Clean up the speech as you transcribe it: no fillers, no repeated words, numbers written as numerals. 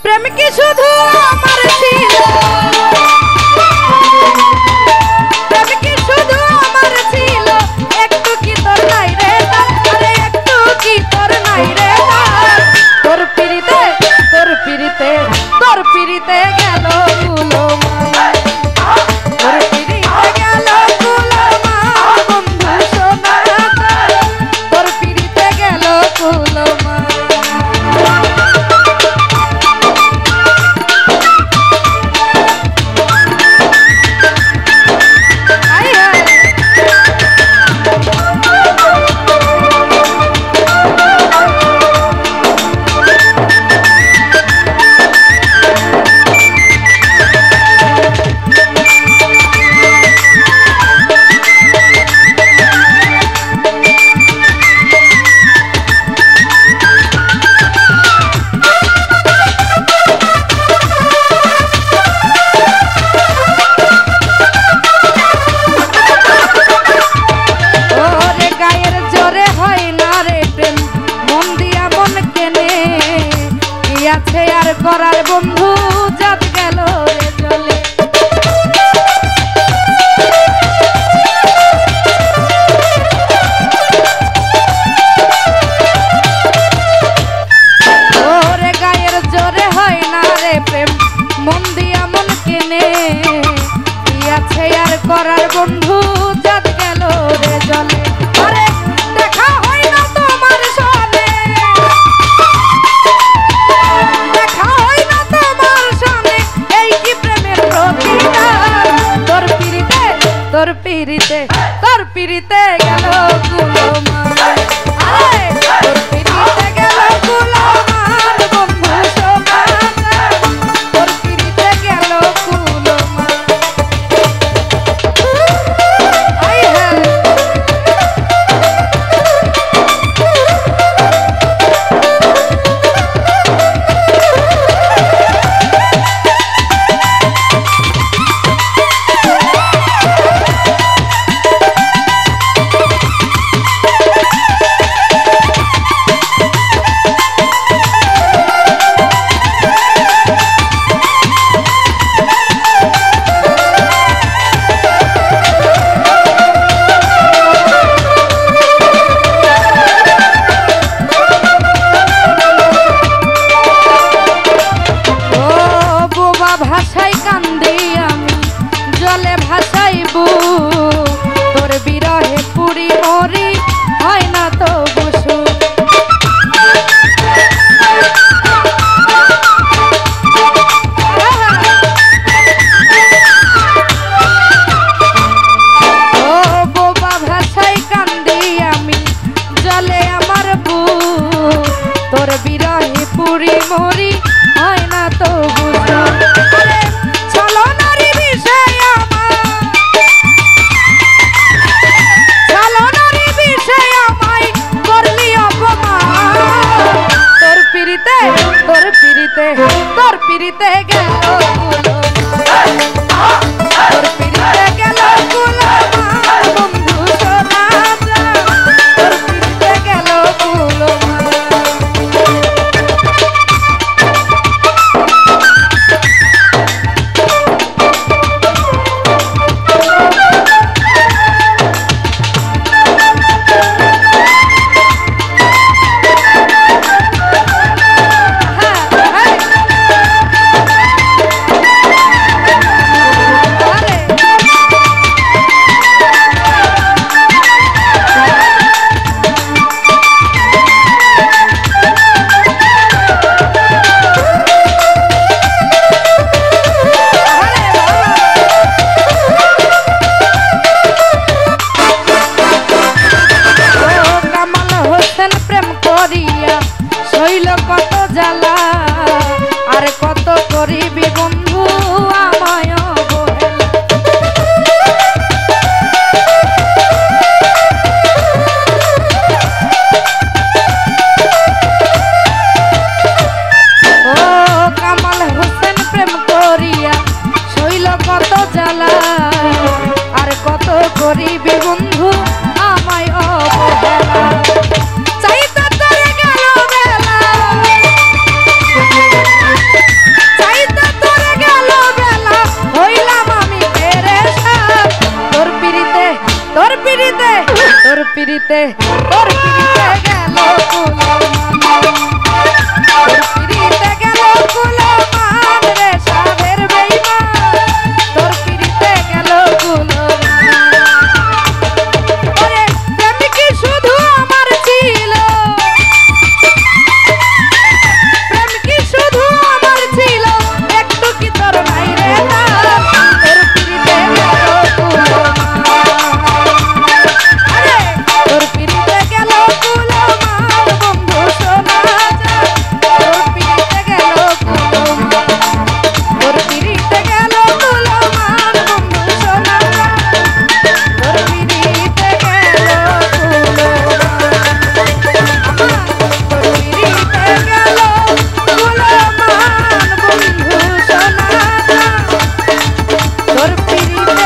প্রেম কি শুধু আমার ছিল, প্রেম কি শুধু আমার ছিল, একটু কি তোর নাই রে দান, আরে একটু কি তোর নাই রে দান। তোর পিরিতে তোর পিরিতে তোর পিরিতে গেল কুলো মান, তোর পিরিতে গেল কুলো মান বন্ধু সোনা, তোর পিরিতে গেল কুলো মান। আছে আর করার বন্ধু জাত গেল রে চলে, ওরে গায়ের জোরে হয় না রে প্রেম মন দিয়া মন কেনে, কি আছে আর করার বন্ধু জাত গেল রে জলে। আরে দেখা হয় না তোমার সনে, দেখা হয় না তোমার সনে, এই কি প্রেমের প্রতিদান। তোর পিরিতে তোর পিরিতে তোর পিরিতে গেল কুলো মান, আরে তোর পিরিতে গেল কুলো মান বন্ধু সোনা, তোর পিরিতে গেল কুলো মান। আই হ্যাঁ ভাষাই কান্দি আমি জলে ভাসাইবু, তোর বিরহে পুরি মরি হয় না তো বসু। ও বোবা ভাষাই কান্দি আমি জলে আমার বু, তোর বিরহে পুরি মরি হয় না তো বসু। তোর পিরিতে গেল কুলো মান, তোর পিরিতে গেল কুলো মান বন্ধু সোনা, তোর পিরিতে গেল কুলো মান। শৈল কত জ্বালা আর কত করিবি বন্ধু আমায় অবহেলা। ও কামাল হোসেন প্রেম করিয়া শৈল কত জ্বালা আর কত করিবি বন্ধু আমায় অবহেলা। চাইতে তোরে গেল বেলা পিড়িতে গেল কুলমান, তোর পিড়িতে গেল কুলমান রে সাধের বেঈমান, তোর পিড়িতে গেল কুলমান। ওরে প্রেম কি শুধু আমার ছিল, প্রেম কি শুধু আমার ছিল, একটু কি তোর নাই রে দাম, তোর পিড়িতে গেল কুলমান। আরে তোর পিড়িতে গেল কুলমান বন্ধু শোনা যায়, তোর পিড়িতে গেল কুলমান, তোর পিড়িতে গেল কুলমান বন্ধু শোনা যায়, তোর পিড়িতে গেল কুলমান, তোর পিড়িতে গেল কুলমান বন্ধু শোনা যায়, তোর পিড়িতে